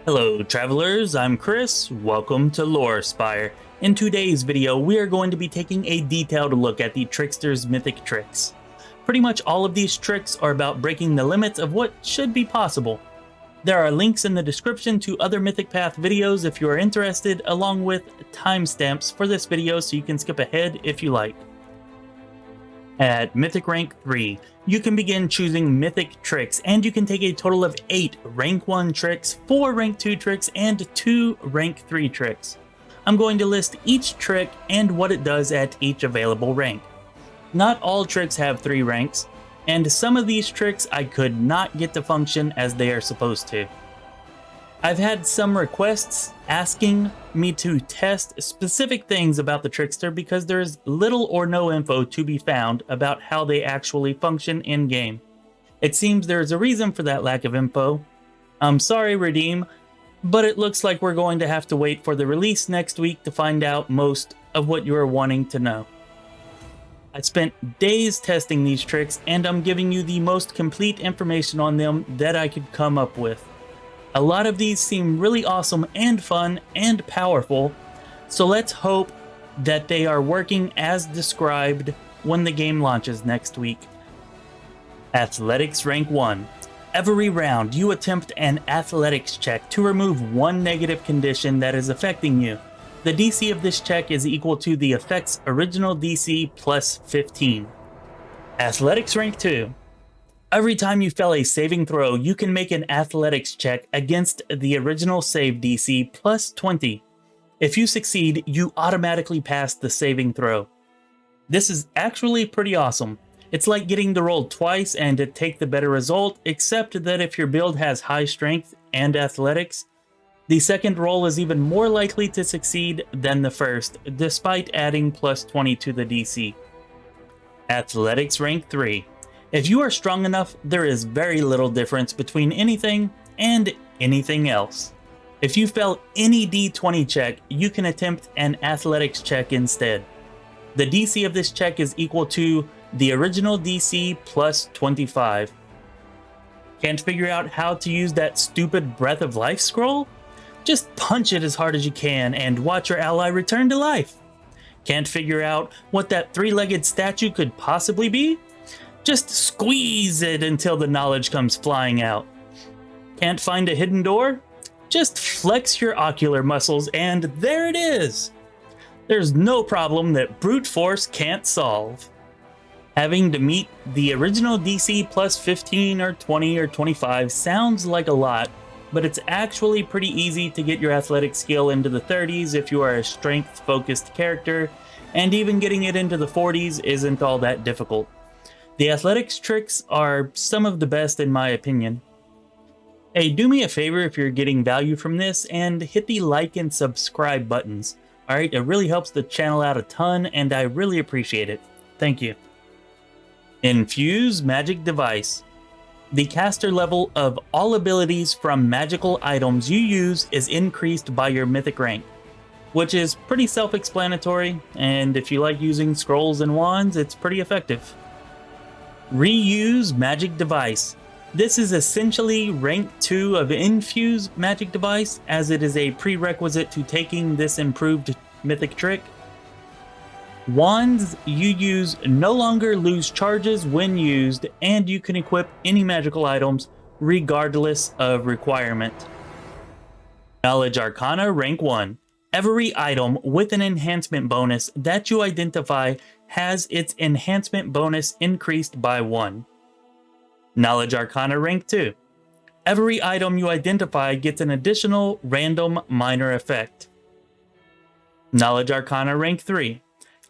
Hello travelers, I'm Chris, welcome to Lore Spire. In today's video, we are going to be taking a detailed look at the Trickster's mythic tricks. Pretty much all of these tricks are about breaking the limits of what should be possible. There are links in the description to other Mythic Path videos if you are interested, along with timestamps for this video so you can skip ahead if you like. At Mythic Rank 3, you can begin choosing Mythic tricks, and you can take a total of 8 Rank 1 tricks, 4 Rank 2 tricks, and 2 Rank 3 tricks. I'm going to list each trick and what it does at each available rank. Not all tricks have 3 ranks, and some of these tricks I could not get to function as they are supposed to. I've had some requests asking me to test specific things about the Trickster because there's little or no info to be found about how they actually function in-game. It seems there's a reason for that lack of info. I'm sorry, Redeem, but it looks like we're going to have to wait for the release next week to find out most of what you are wanting to know. I spent days testing these tricks, and I'm giving you the most complete information on them that I could come up with. A lot of these seem really awesome and fun and powerful, so let's hope that they are working as described when the game launches next week. Athletics Rank 1. Every round, you attempt an athletics check to remove one negative condition that is affecting you. The DC of this check is equal to the effect's original DC plus 15. Athletics Rank 2. Every time you fail a saving throw, you can make an athletics check against the original save DC plus 20. If you succeed, you automatically pass the saving throw. This is actually pretty awesome. It's like getting to roll twice and to take the better result, except that if your build has high strength and athletics, the second roll is even more likely to succeed than the first, despite adding plus 20 to the DC. Athletics Rank 3. If you are strong enough, there is very little difference between anything and anything else. If you fail any D20 check, you can attempt an athletics check instead. The DC of this check is equal to the original DC plus 25. Can't figure out how to use that stupid Breath of Life scroll? Just punch it as hard as you can and watch your ally return to life. Can't figure out what that 3-legged statue could possibly be? Just squeeze it until the knowledge comes flying out. Can't find a hidden door? Just flex your ocular muscles and there it is! There's no problem that brute force can't solve. Having to meet the original DC plus 15 or 20 or 25 sounds like a lot, but it's actually pretty easy to get your athletic skill into the 30s if you are a strength-focused character, and even getting it into the 40s isn't all that difficult. The athletics tricks are some of the best in my opinion. Hey, do me a favor if you're getting value from this and hit the like and subscribe buttons. Alright, it really helps the channel out a ton and I really appreciate it. Thank you. Infuse Magic Device. The caster level of all abilities from magical items you use is increased by your mythic rank, which is pretty self-explanatory, and if you like using scrolls and wands, it's pretty effective. Reuse Magic Device. This is essentially rank 2 of Infuse Magic Device, as it is a prerequisite to taking this improved mythic trick. Wands you use no longer lose charges when used, and you can equip any magical items regardless of requirement. Knowledge Arcana Rank 1. Every item with an enhancement bonus that you identify has its enhancement bonus increased by 1. Knowledge Arcana Rank 2. Every item you identify gets an additional random minor effect. Knowledge Arcana Rank 3.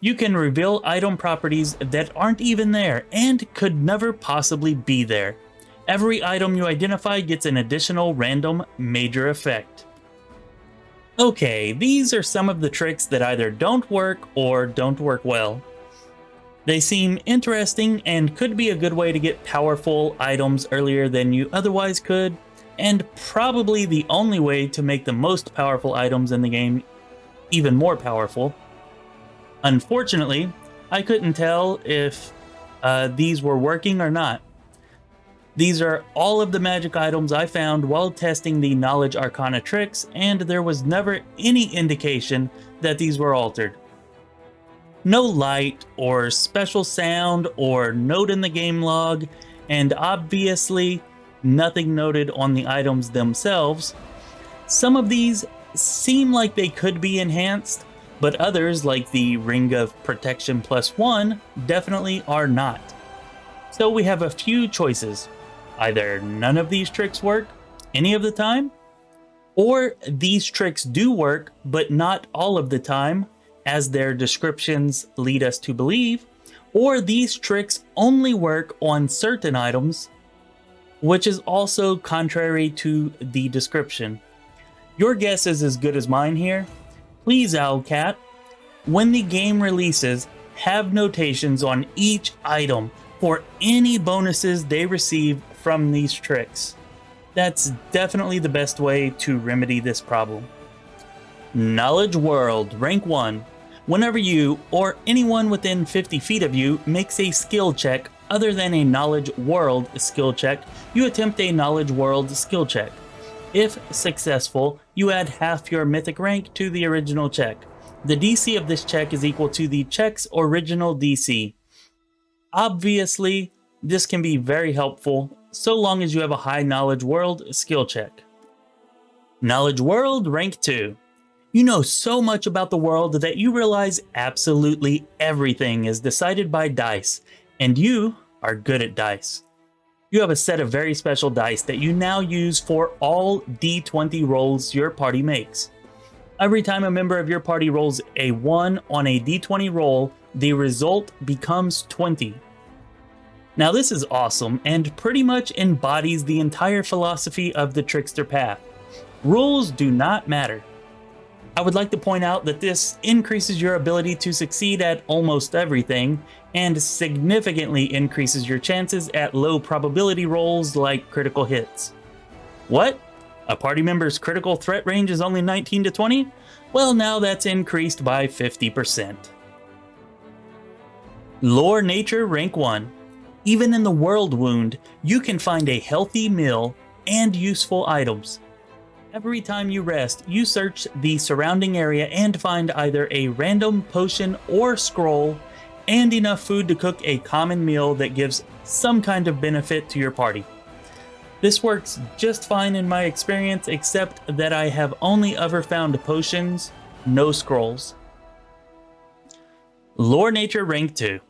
You can reveal item properties that aren't even there and could never possibly be there. Every item you identify gets an additional random major effect. Okay, these are some of the tricks that either don't work or don't work well. They seem interesting and could be a good way to get powerful items earlier than you otherwise could, and probably the only way to make the most powerful items in the game even more powerful. Unfortunately, I couldn't tell if these were working or not. These are all of the magic items I found while testing the Knowledge Arcana tricks, and there was never any indication that these were altered. No light or special sound or note in the game log, and obviously nothing noted on the items themselves. Some of these seem like they could be enhanced, but others, like the Ring of Protection +1, definitely are not. So we have a few choices. Either none of these tricks work any of the time, or these tricks do work, but not all of the time, as their descriptions lead us to believe, or these tricks only work on certain items, which is also contrary to the description. Your guess is as good as mine here. Please, Owlcat, when the game releases, have notations on each item for any bonuses they receive from these tricks. That's definitely the best way to remedy this problem. Knowledge World, Rank 1. Whenever you, or anyone within 50 feet of you, makes a skill check other than a Knowledge World skill check, you attempt a Knowledge World skill check. If successful, you add half your mythic rank to the original check. The DC of this check is equal to the check's original DC. Obviously, this can be very helpful so long as you have a high Knowledge World skill check. Knowledge World Rank 2. You know so much about the world that you realize absolutely everything is decided by dice, and you are good at dice. You have a set of very special dice that you now use for all D20 rolls your party makes. Every time a member of your party rolls a 1 on a D20 roll, the result becomes 20. Now this is awesome and pretty much embodies the entire philosophy of the Trickster Path. Rules do not matter. I would like to point out that this increases your ability to succeed at almost everything, and significantly increases your chances at low probability rolls like critical hits. What? A party member's critical threat range is only 19 to 20? Well, now that's increased by 50%. Lore Nature Rank 1. Even in the World Wound, you can find a healthy meal and useful items. Every time you rest, you search the surrounding area and find either a random potion or scroll and enough food to cook a common meal that gives some kind of benefit to your party. This works just fine in my experience, except that I have only ever found potions, no scrolls. Lore Nature Rank 2.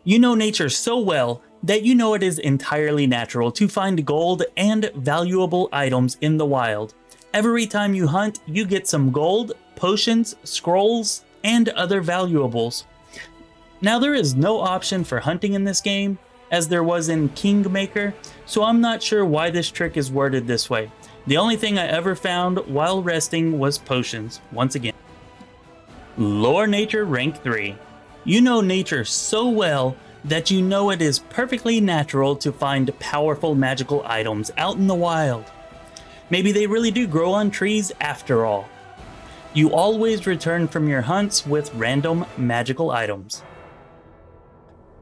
You know nature so well that you know it is entirely natural to find gold and valuable items in the wild. Every time you hunt, you get some gold, potions, scrolls, and other valuables. Now there is no option for hunting in this game, as there was in Kingmaker, so I'm not sure why this trick is worded this way. The only thing I ever found while resting was potions, once again. Lore Nature Rank 3. You know nature so well that you know it is perfectly natural to find powerful magical items out in the wild. Maybe they really do grow on trees after all. You always return from your hunts with random magical items.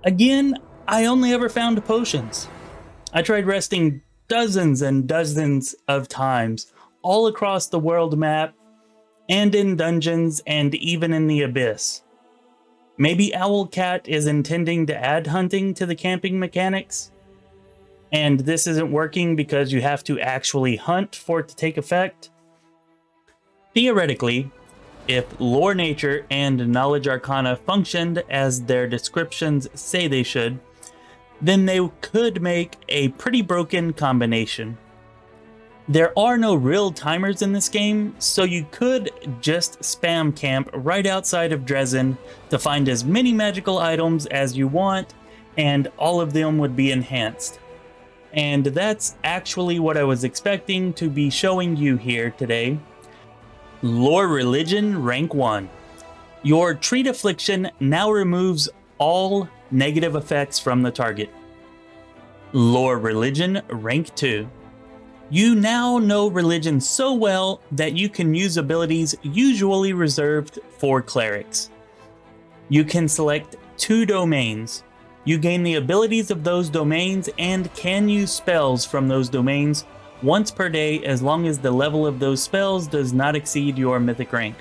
Again, I only ever found potions. I tried resting dozens and dozens of times all across the world map and in dungeons and even in the abyss. Maybe Owlcat is intending to add hunting to the camping mechanics, and this isn't working because you have to actually hunt for it to take effect. Theoretically, if Lore Nature and Knowledge Arcana functioned as their descriptions say they should, then they could make a pretty broken combination. There are no real timers in this game, so you could just spam camp right outside of Dresden to find as many magical items as you want, and all of them would be enhanced. And that's actually what I was expecting to be showing you here today. Lore Religion Rank 1. Your Treat Affliction now removes all negative effects from the target. Lore Religion Rank 2. You now know religion so well that you can use abilities usually reserved for clerics. You can select 2 domains. You gain the abilities of those domains and can use spells from those domains once per day as long as the level of those spells does not exceed your mythic rank.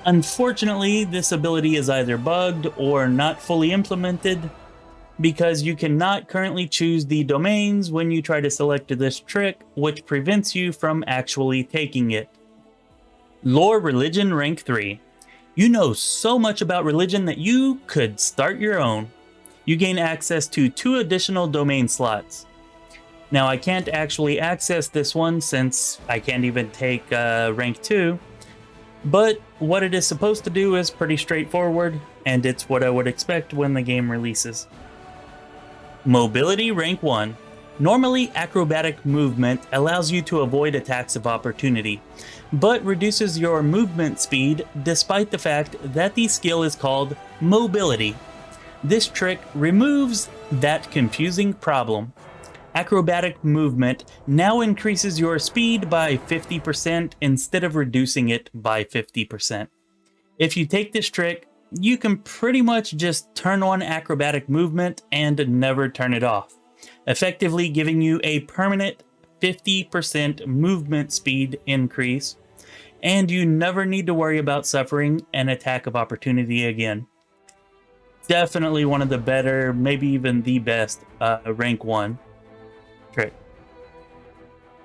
Unfortunately, this ability is either bugged or not fully implemented because you cannot currently choose the domains when you try to select this trick, which prevents you from actually taking it. Lore Religion Rank 3. You know so much about religion that you could start your own. You gain access to 2 additional domain slots. Now I can't actually access this one since I can't even take rank 2, but what it is supposed to do is pretty straightforward, and it's what I would expect when the game releases. Mobility Rank 1. Normally, acrobatic movement allows you to avoid attacks of opportunity, but reduces your movement speed despite the fact that the skill is called mobility. This trick removes that confusing problem. Acrobatic movement now increases your speed by 50% instead of reducing it by 50%. If you take this trick, you can pretty much just turn on acrobatic movement and never turn it off, effectively giving you a permanent 50% movement speed increase, and you never need to worry about suffering an attack of opportunity again. Definitely one of the better, maybe even the best rank 1 trick.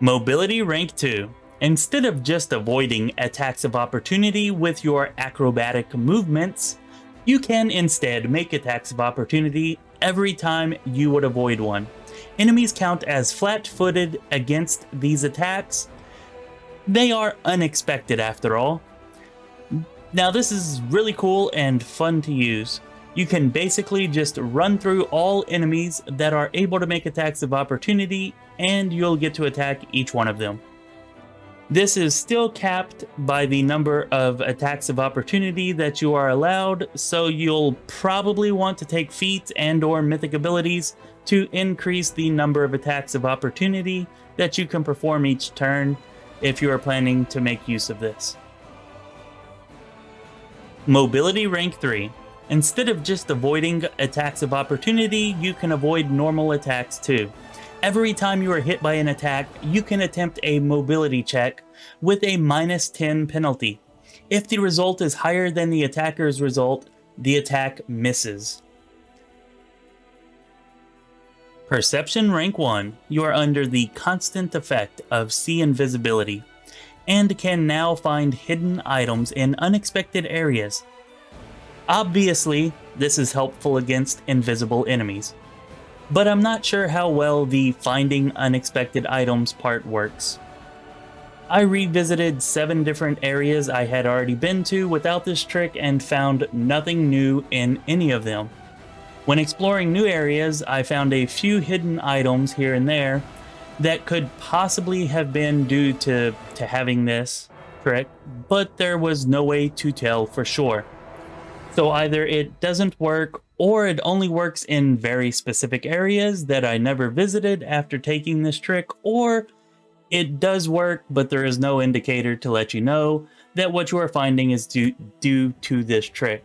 Mobility Rank 2. Instead of just avoiding attacks of opportunity with your acrobatic movements, you can instead make attacks of opportunity every time you would avoid one. Enemies count as flat-footed against these attacks. They are unexpected after all. Now this is really cool and fun to use. You can basically just run through all enemies that are able to make attacks of opportunity and you'll get to attack each one of them. This is still capped by the number of attacks of opportunity that you are allowed, so you'll probably want to take feats and or mythic abilities to increase the number of attacks of opportunity that you can perform each turn if you are planning to make use of this. Mobility Rank 3. Instead of just avoiding attacks of opportunity, you can avoid normal attacks too. Every time you are hit by an attack, you can attempt a mobility check with a -10 penalty. If the result is higher than the attacker's result, the attack misses. Perception Rank 1. You are under the constant effect of see invisibility, and can now find hidden items in unexpected areas. Obviously, this is helpful against invisible enemies, but I'm not sure how well the finding unexpected items part works. I revisited 7 different areas I had already been to without this trick and found nothing new in any of them. When exploring new areas, I found a few hidden items here and there that could possibly have been due to having this trick, but there was no way to tell for sure. So either it doesn't work, or it only works in very specific areas that I never visited after taking this trick, or it does work, but there is no indicator to let you know that what you are finding is due to this trick.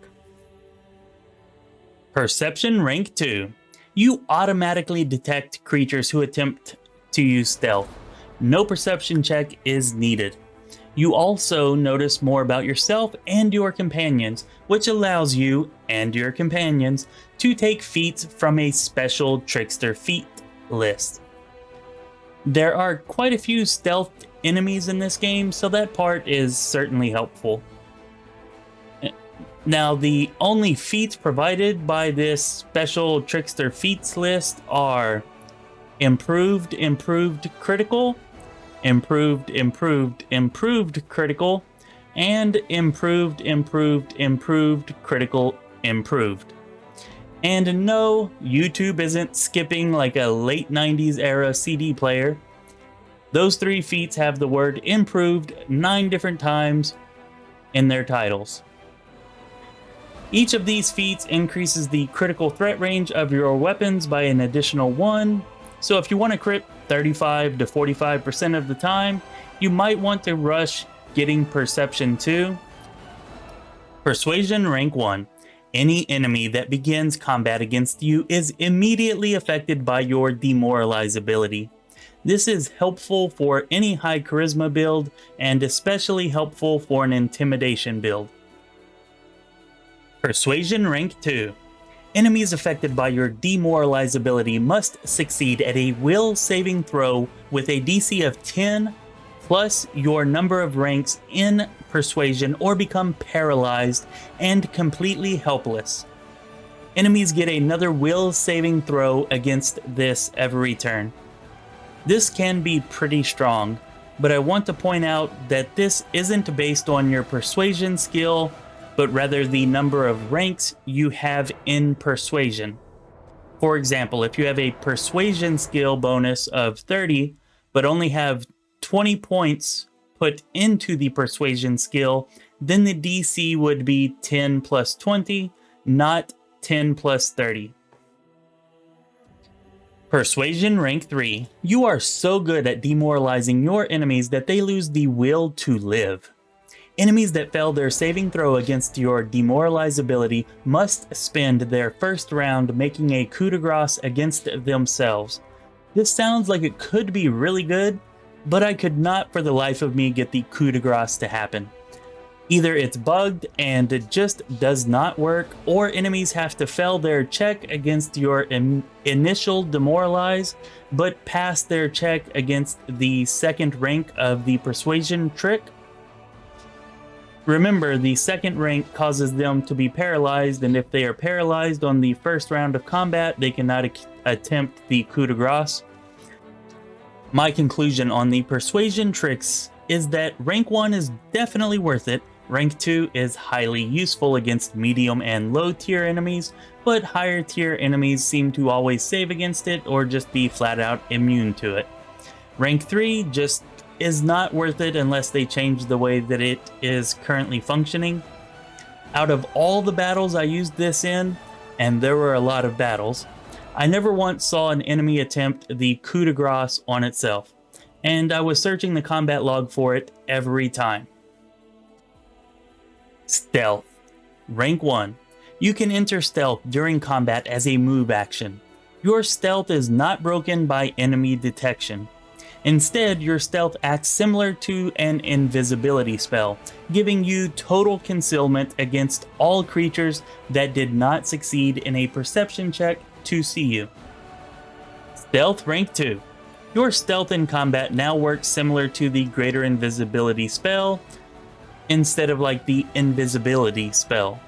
Perception Rank 2. You automatically detect creatures who attempt to use stealth. No perception check is needed. You also notice more about yourself and your companions, which allows you and your companions to take feats from a special Trickster feat list. There are quite a few stealth enemies in this game, so that part is certainly helpful. Now, the only feats provided by this special Trickster feats list are improved critical, improved critical, and improved critical improved. And no, YouTube isn't skipping like a late 90s era CD player. Those 3 feats have the word improved 9 different times in their titles. Each of these feats increases the critical threat range of your weapons by an additional 1. So if you want to crit 35 to 45% of the time, you might want to rush getting Perception 2. Persuasion Rank 1. Any enemy that begins combat against you is immediately affected by your Demoralize ability. This is helpful for any high charisma build, and especially helpful for an intimidation build. Persuasion rank 2. Enemies affected by your Demoralize ability must succeed at a will saving throw with a DC of 10 plus your number of ranks in Persuasion or become paralyzed and completely helpless. Enemies get another will saving throw against this every turn. This can be pretty strong, but I want to point out that this isn't based on your Persuasion skill, but rather the number of ranks you have in Persuasion. For example, if you have a Persuasion skill bonus of 30, but only have 20 points put into the Persuasion skill, then the DC would be 10 plus 20, not 10 plus 30. Persuasion rank 3. You are so good at demoralizing your enemies that they lose the will to live. Enemies that fail their saving throw against your Demoralize ability must spend their first round making a coup de grace against themselves. This sounds like it could be really good, but I could not for the life of me get the coup de grace to happen. Either it's bugged and it just does not work, or enemies have to fail their check against your initial Demoralize, but pass their check against the second rank of the Persuasion trick. Remember, the second rank causes them to be paralyzed, and if they are paralyzed on the first round of combat, they cannot attempt the coup de grace. My conclusion on the Persuasion tricks is that rank 1 is definitely worth it, rank 2 is highly useful against medium and low tier enemies, but higher tier enemies seem to always save against it or just be flat out immune to it. Rank 3 just is not worth it unless they change the way that it is currently functioning. Out of all the battles I used this in, and there were a lot of battles, I never once saw an enemy attempt the coup de grace on itself, and I was searching the combat log for it every time. Stealth. Rank 1. You can enter stealth during combat as a move action. Your stealth is not broken by enemy detection. Instead, your stealth acts similar to an invisibility spell, giving you total concealment against all creatures that did not succeed in a perception check to see you. Stealth rank 2. Your stealth in combat now works similar to the greater invisibility spell, instead of like the invisibility spell.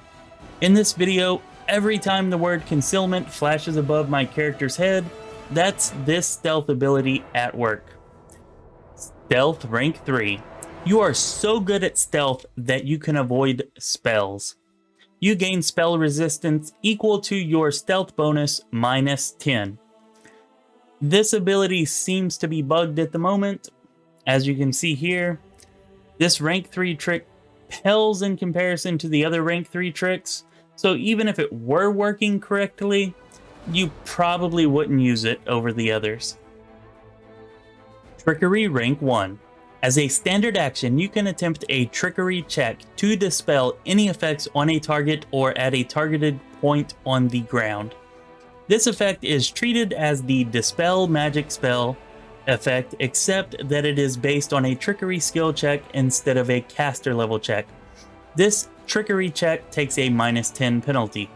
In this video, every time the word concealment flashes above my character's head, that's this stealth ability at work. Stealth rank 3. You are so good at stealth that you can avoid spells. You gain spell resistance equal to your stealth bonus minus 10. This ability seems to be bugged at the moment. As you can see here, this rank 3 trick pales in comparison to the other rank 3 tricks, so even if it were working correctly, you probably wouldn't use it over the others. Trickery rank 1. As a standard action, you can attempt a Trickery check to dispel any effects on a target or at a targeted point on the ground. This effect is treated as the Dispel magic spell effect, except that it is based on a Trickery skill check instead of a caster level check. This Trickery check takes a minus 10 penalty.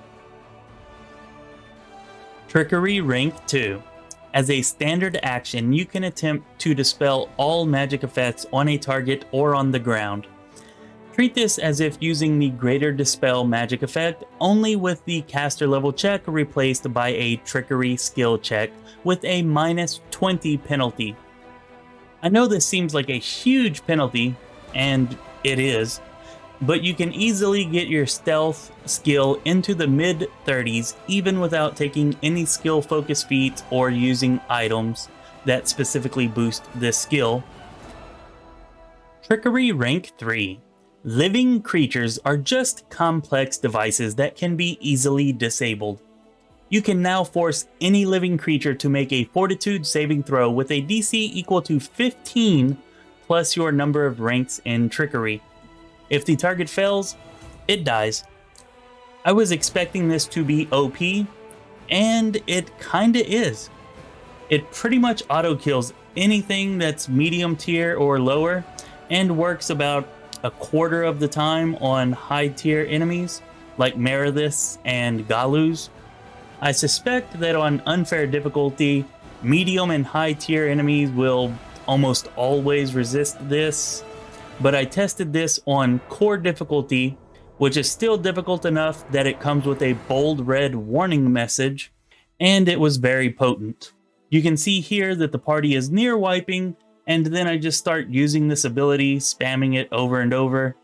Trickery rank 2. As a standard action, you can attempt to dispel all magic effects on a target or on the ground. Treat this as if using the greater dispel magic effect, only with the caster level check replaced by a Trickery skill check with a minus 20 penalty. I know this seems like a huge penalty, and it is, but you can easily get your stealth skill into the mid-30s even without taking any skill focus feats or using items that specifically boost this skill. Trickery rank 3. Living creatures are just complex devices that can be easily disabled. You can now force any living creature to make a Fortitude saving throw with a DC equal to 15 plus your number of ranks in Trickery. If the target fails, it dies. I was expecting this to be OP, and it kinda is. It pretty much auto kills anything that's medium tier or lower, and works about a quarter of the time on high tier enemies like Merediths and Galus. I suspect that on unfair difficulty, medium and high tier enemies will almost always resist this, but I tested this on core difficulty, which is still difficult enough that it comes with a bold red warning message, and it was very potent. You can see here that the party is near wiping, and then I just start using this ability, spamming it over and over,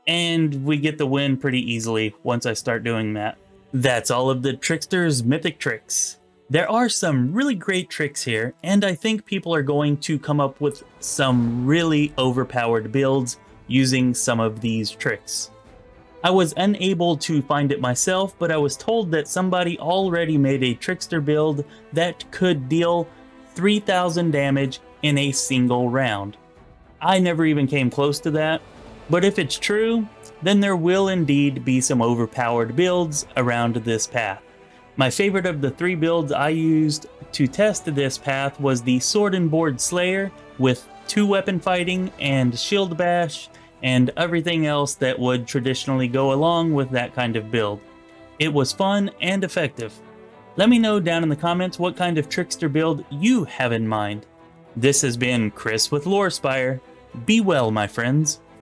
and we get the win pretty easily once I start doing that. That's all of the Trickster's mythic tricks. There are some really great tricks here, and I think people are going to come up with some really overpowered builds using some of these tricks. I was unable to find it myself, but I was told that somebody already made a Trickster build that could deal 3,000 damage in a single round. I never even came close to that, but if it's true, then there will indeed be some overpowered builds around this path. My favorite of the 3 builds I used to test this path was the Sword and Board Slayer with 2 weapon fighting and shield bash, and everything else that would traditionally go along with that kind of build. It was fun and effective. Let me know down in the comments what kind of Trickster build you have in mind. This has been Chris with Lorespire. Be well, my friends.